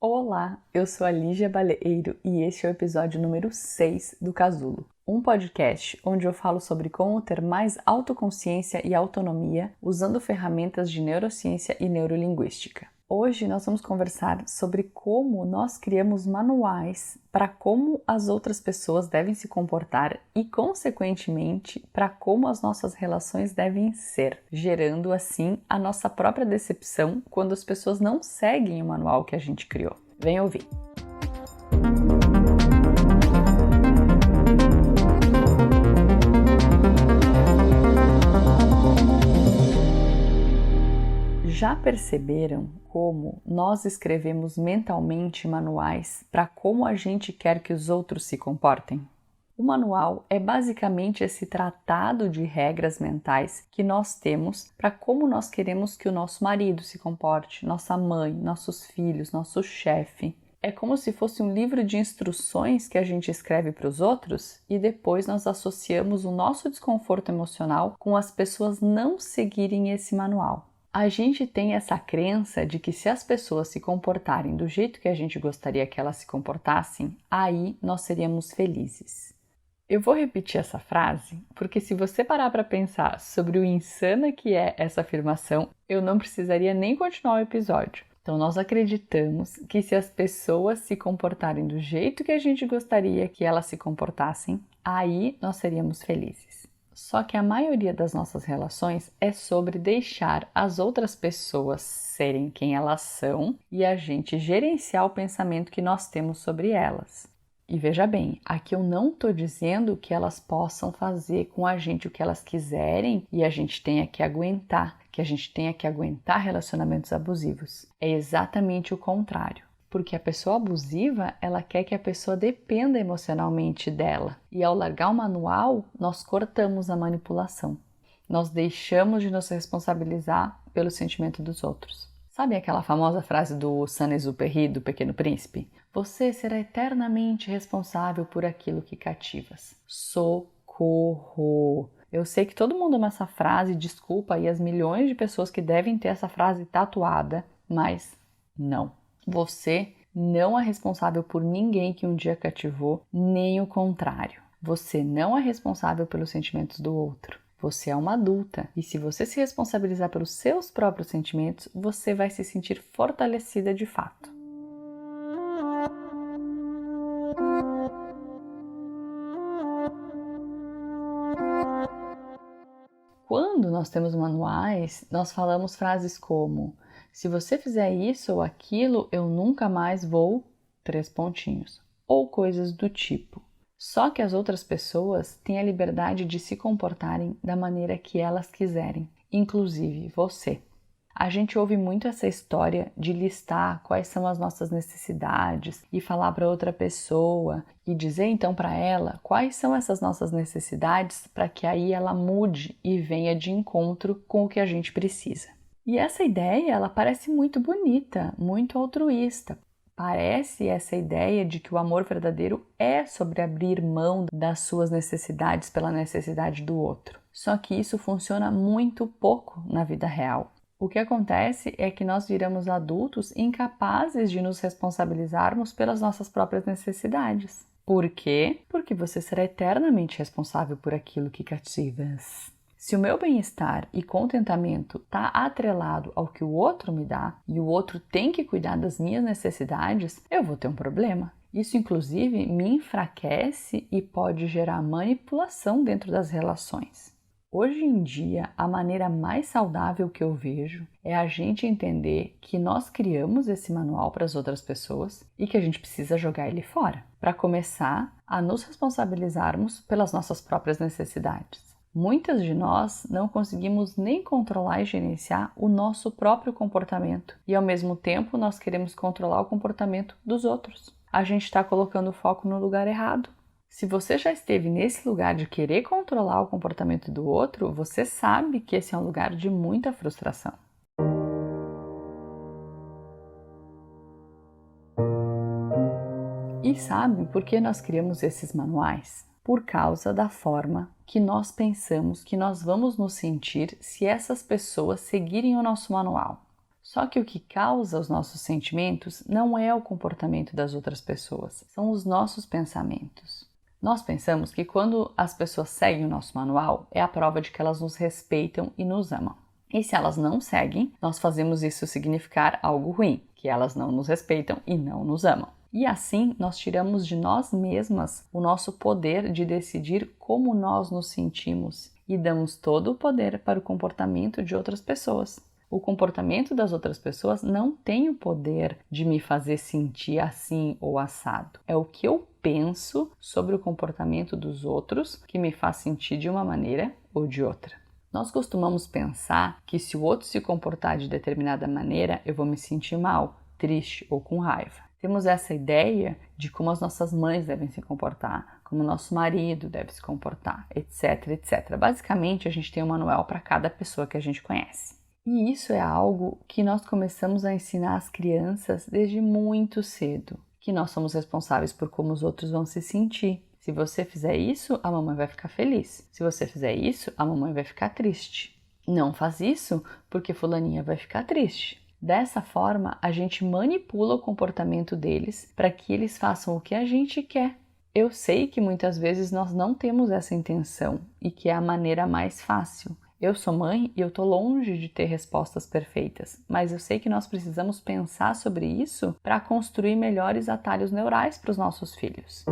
Olá, eu sou a Lígia Baleiro e este é o episódio número 6 do Casulo, um podcast onde eu falo sobre como ter mais autoconsciência e autonomia usando ferramentas de neurociência e neurolinguística. Hoje nós vamos conversar sobre como nós criamos manuais para como as outras pessoas devem se comportar e, consequentemente, para como as nossas relações devem ser, gerando assim a nossa própria decepção quando as pessoas não seguem o manual que a gente criou. Vem ouvir! Já perceberam como nós escrevemos mentalmente manuais para como a gente quer que os outros se comportem? O manual é basicamente esse tratado de regras mentais que nós temos para como nós queremos que o nosso marido se comporte, nossa mãe, nossos filhos, nosso chefe. É como se fosse um livro de instruções que a gente escreve para os outros e depois nós associamos o nosso desconforto emocional com as pessoas não seguirem esse manual. A gente tem essa crença de que se as pessoas se comportarem do jeito que a gente gostaria que elas se comportassem, aí nós seríamos felizes. Eu vou repetir essa frase porque se você parar para pensar sobre o insana que é essa afirmação, eu não precisaria nem continuar o episódio. Então nós acreditamos que se as pessoas se comportarem do jeito que a gente gostaria que elas se comportassem, aí nós seríamos felizes. Só que a maioria das nossas relações é sobre deixar as outras pessoas serem quem elas são e a gente gerenciar o pensamento que nós temos sobre elas. E veja bem, aqui eu não estou dizendo que elas possam fazer com a gente o que elas quiserem e a gente tenha que aguentar, relacionamentos abusivos. É exatamente o contrário. Porque a pessoa abusiva, ela quer que a pessoa dependa emocionalmente dela. E ao largar o manual, nós cortamos a manipulação. Nós deixamos de nos responsabilizar pelo sentimento dos outros. Sabe aquela famosa frase do Saint-Exupéry, do Pequeno Príncipe? Você será eternamente responsável por aquilo que cativas. Socorro! Eu sei que todo mundo ama essa frase, desculpa aí as milhões de pessoas que devem ter essa frase tatuada, mas não. Você não é responsável por ninguém que um dia cativou, nem o contrário. Você não é responsável pelos sentimentos do outro. Você é uma adulta e se você se responsabilizar pelos seus próprios sentimentos, você vai se sentir fortalecida de fato. Quando nós temos manuais, nós falamos frases como: se você fizer isso ou aquilo, eu nunca mais vou... ou coisas do tipo. Só que as outras pessoas têm a liberdade de se comportarem da maneira que elas quiserem, inclusive você. A gente ouve muito essa história de listar quais são as nossas necessidades e falar para outra pessoa e dizer então para ela quais são essas nossas necessidades para que aí ela mude e venha de encontro com o que a gente precisa. E essa ideia, ela parece muito bonita, muito altruísta. Parece essa ideia de que o amor verdadeiro é sobre abrir mão das suas necessidades pela necessidade do outro. Só que isso funciona muito pouco na vida real. O que acontece é que nós viramos adultos incapazes de nos responsabilizarmos pelas nossas próprias necessidades. Por quê? Porque você será eternamente responsável por aquilo que cativas. Se o meu bem-estar e contentamento está atrelado ao que o outro me dá e o outro tem que cuidar das minhas necessidades, eu vou ter um problema. Isso, inclusive, me enfraquece e pode gerar manipulação dentro das relações. Hoje em dia, a maneira mais saudável que eu vejo é a gente entender que nós criamos esse manual para as outras pessoas e que a gente precisa jogar ele fora, para começar a nos responsabilizarmos pelas nossas próprias necessidades. Muitas de nós não conseguimos nem controlar e gerenciar o nosso próprio comportamento e, ao mesmo tempo, nós queremos controlar o comportamento dos outros. A gente está colocando o foco no lugar errado. Se você já esteve nesse lugar de querer controlar o comportamento do outro, você sabe que esse é um lugar de muita frustração. E sabe por que nós criamos esses manuais? Por causa da forma que nós pensamos que nós vamos nos sentir se essas pessoas seguirem o nosso manual. Só que o que causa os nossos sentimentos não é o comportamento das outras pessoas, são os nossos pensamentos. Nós pensamos que quando as pessoas seguem o nosso manual, é a prova de que elas nos respeitam e nos amam. E se elas não seguem, nós fazemos isso significar algo ruim, que elas não nos respeitam e não nos amam. E assim, nós tiramos de nós mesmas o nosso poder de decidir como nós nos sentimos e damos todo o poder para o comportamento de outras pessoas. O comportamento das outras pessoas não tem o poder de me fazer sentir assim ou assado. É o que eu penso sobre o comportamento dos outros que me faz sentir de uma maneira ou de outra. Nós costumamos pensar que se o outro se comportar de determinada maneira, eu vou me sentir mal, triste ou com raiva. Temos essa ideia de como as nossas mães devem se comportar, como o nosso marido deve se comportar, etc, etc. Basicamente, a gente tem um manual para cada pessoa que a gente conhece. E isso é algo que nós começamos a ensinar às crianças desde muito cedo, que nós somos responsáveis por como os outros vão se sentir. Se você fizer isso, a mamãe vai ficar feliz. Se você fizer isso, a mamãe vai ficar triste. Não faz isso porque fulaninha vai ficar triste. Dessa forma, a gente manipula o comportamento deles para que eles façam o que a gente quer. Eu sei que muitas vezes nós não temos essa intenção e que é a maneira mais fácil. Eu sou mãe e eu tô longe de ter respostas perfeitas, mas eu sei que nós precisamos pensar sobre isso para construir melhores atalhos neurais para os nossos filhos.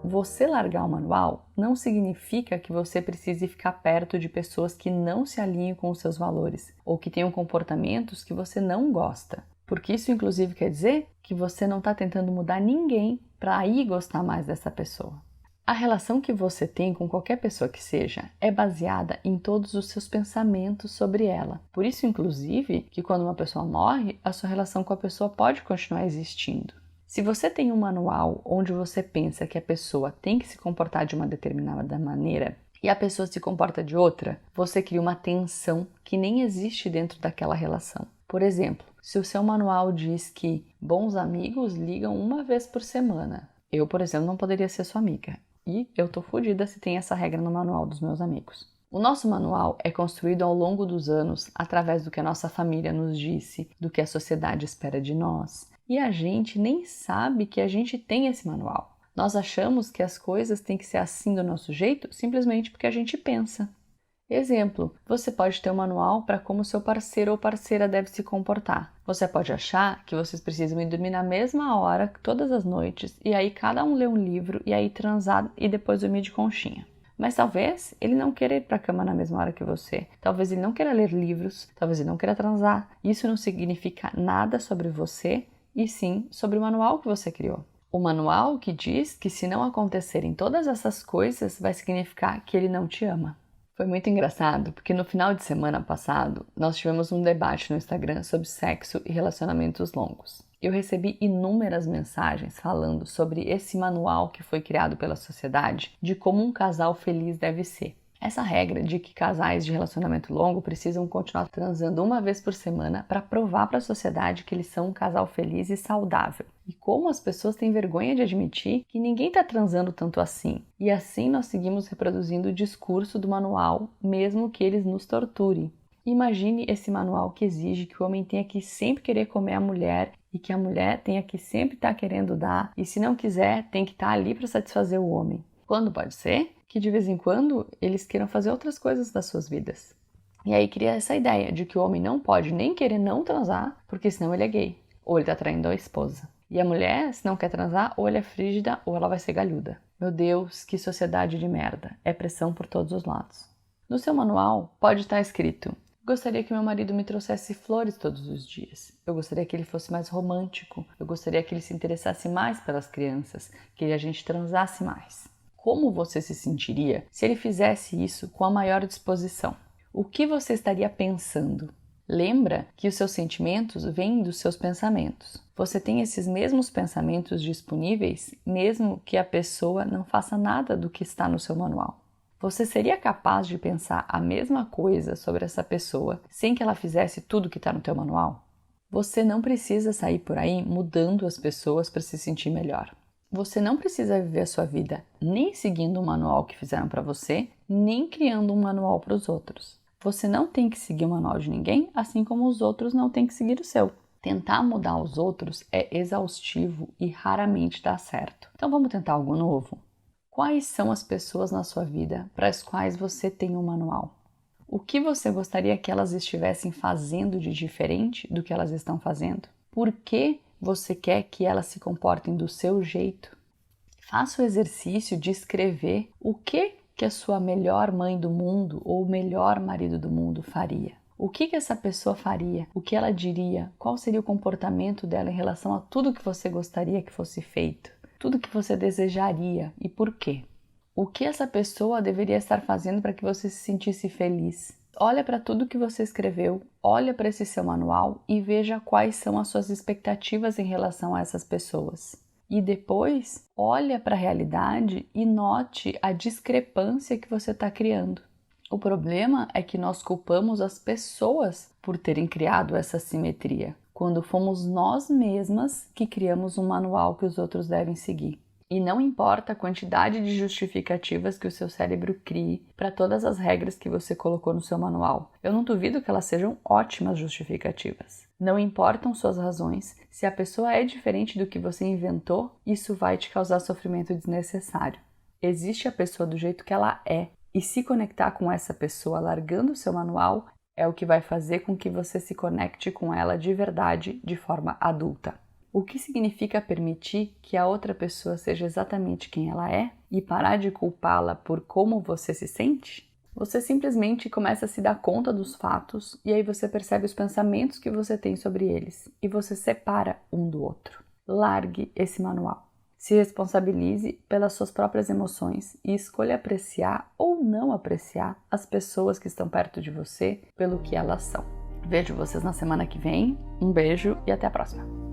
Você largar o manual não significa que você precise ficar perto de pessoas que não se alinham com os seus valores ou que tenham comportamentos que você não gosta, porque isso inclusive quer dizer que você não está tentando mudar ninguém para aí gostar mais dessa pessoa. A relação que você tem com qualquer pessoa que seja é baseada em todos os seus pensamentos sobre ela. Por isso, inclusive, que quando uma pessoa morre, a sua relação com a pessoa pode continuar existindo. Se você tem um manual onde você pensa que a pessoa tem que se comportar de uma determinada maneira e a pessoa se comporta de outra, você cria uma tensão que nem existe dentro daquela relação. Por exemplo, se o seu manual diz que bons amigos ligam uma vez por semana, eu, por exemplo, não poderia ser sua amiga. E eu tô fodida se tem essa regra no manual dos meus amigos. O nosso manual é construído ao longo dos anos através do que a nossa família nos disse, do que a sociedade espera de nós. E a gente nem sabe que a gente tem esse manual. Nós achamos que as coisas têm que ser assim do nosso jeito simplesmente porque a gente pensa. Exemplo, você pode ter um manual para como seu parceiro ou parceira deve se comportar. Você pode achar que vocês precisam ir dormir na mesma hora todas as noites e aí cada um lê um livro e aí transar e depois dormir de conchinha. Mas talvez ele não queira ir para a cama na mesma hora que você. Talvez ele não queira ler livros, talvez ele não queira transar. Isso não significa nada sobre você e sim sobre o manual que você criou. O manual que diz que se não acontecerem todas essas coisas vai significar que ele não te ama. Foi muito engraçado, porque no final de semana passado, nós tivemos um debate no Instagram sobre sexo e relacionamentos longos. Eu recebi inúmeras mensagens falando sobre esse manual que foi criado pela sociedade de como um casal feliz deve ser. Essa regra de que casais de relacionamento longo precisam continuar transando uma vez por semana para provar para a sociedade que eles são um casal feliz e saudável. E como as pessoas têm vergonha de admitir que ninguém está transando tanto assim. E assim nós seguimos reproduzindo o discurso do manual, mesmo que eles nos torturem. Imagine esse manual que exige que o homem tenha que sempre querer comer a mulher e que a mulher tenha que sempre estar querendo dar e se não quiser tem que estar ali para satisfazer o homem. Quando pode ser que de vez em quando eles queiram fazer outras coisas das suas vidas. E aí cria essa ideia de que o homem não pode nem querer não transar, porque senão ele é gay, ou ele tá traindo a esposa. E a mulher, se não quer transar, ou ela é frígida ou ela vai ser galhuda. Meu Deus, que sociedade de merda. É pressão por todos os lados. No seu manual pode estar escrito: gostaria que meu marido me trouxesse flores todos os dias. Eu gostaria que ele fosse mais romântico. Eu gostaria que ele se interessasse mais pelas crianças, que a gente transasse mais. Como você se sentiria se ele fizesse isso com a maior disposição? O que você estaria pensando? Lembra que os seus sentimentos vêm dos seus pensamentos. Você tem esses mesmos pensamentos disponíveis, mesmo que a pessoa não faça nada do que está no seu manual. Você seria capaz de pensar a mesma coisa sobre essa pessoa sem que ela fizesse tudo que está no teu manual? Você não precisa sair por aí mudando as pessoas para se sentir melhor. Você não precisa viver a sua vida nem seguindo um manual que fizeram para você, nem criando um manual para os outros. Você não tem que seguir o manual de ninguém, assim como os outros não têm que seguir o seu. Tentar mudar os outros é exaustivo e raramente dá certo. Então vamos tentar algo novo? Quais são as pessoas na sua vida para as quais você tem um manual? O que você gostaria que elas estivessem fazendo de diferente do que elas estão fazendo? Por que você quer que elas se comportem do seu jeito? Faça o exercício de escrever o que a sua melhor mãe do mundo ou o melhor marido do mundo faria. O que essa pessoa faria? O que ela diria? Qual seria o comportamento dela em relação a tudo que você gostaria que fosse feito? Tudo que você desejaria e por quê? O que essa pessoa deveria estar fazendo para que você se sentisse feliz? Olha para tudo que você escreveu, olha para esse seu manual e veja quais são as suas expectativas em relação a essas pessoas. E depois, olha para a realidade e note a discrepância que você está criando. O problema é que nós culpamos as pessoas por terem criado essa simetria, quando fomos nós mesmas que criamos um manual que os outros devem seguir. E não importa a quantidade de justificativas que o seu cérebro crie para todas as regras que você colocou no seu manual. Eu não duvido que elas sejam ótimas justificativas. Não importam suas razões, se a pessoa é diferente do que você inventou, isso vai te causar sofrimento desnecessário. Existe a pessoa do jeito que ela é, e se conectar com essa pessoa largando o seu manual é o que vai fazer com que você se conecte com ela de verdade, de forma adulta. O que significa permitir que a outra pessoa seja exatamente quem ela é e parar de culpá-la por como você se sente? Você simplesmente começa a se dar conta dos fatos e aí você percebe os pensamentos que você tem sobre eles e você separa um do outro. Largue esse manual. Se responsabilize pelas suas próprias emoções e escolha apreciar ou não apreciar as pessoas que estão perto de você pelo que elas são. Vejo vocês na semana que vem. Um beijo e até a próxima!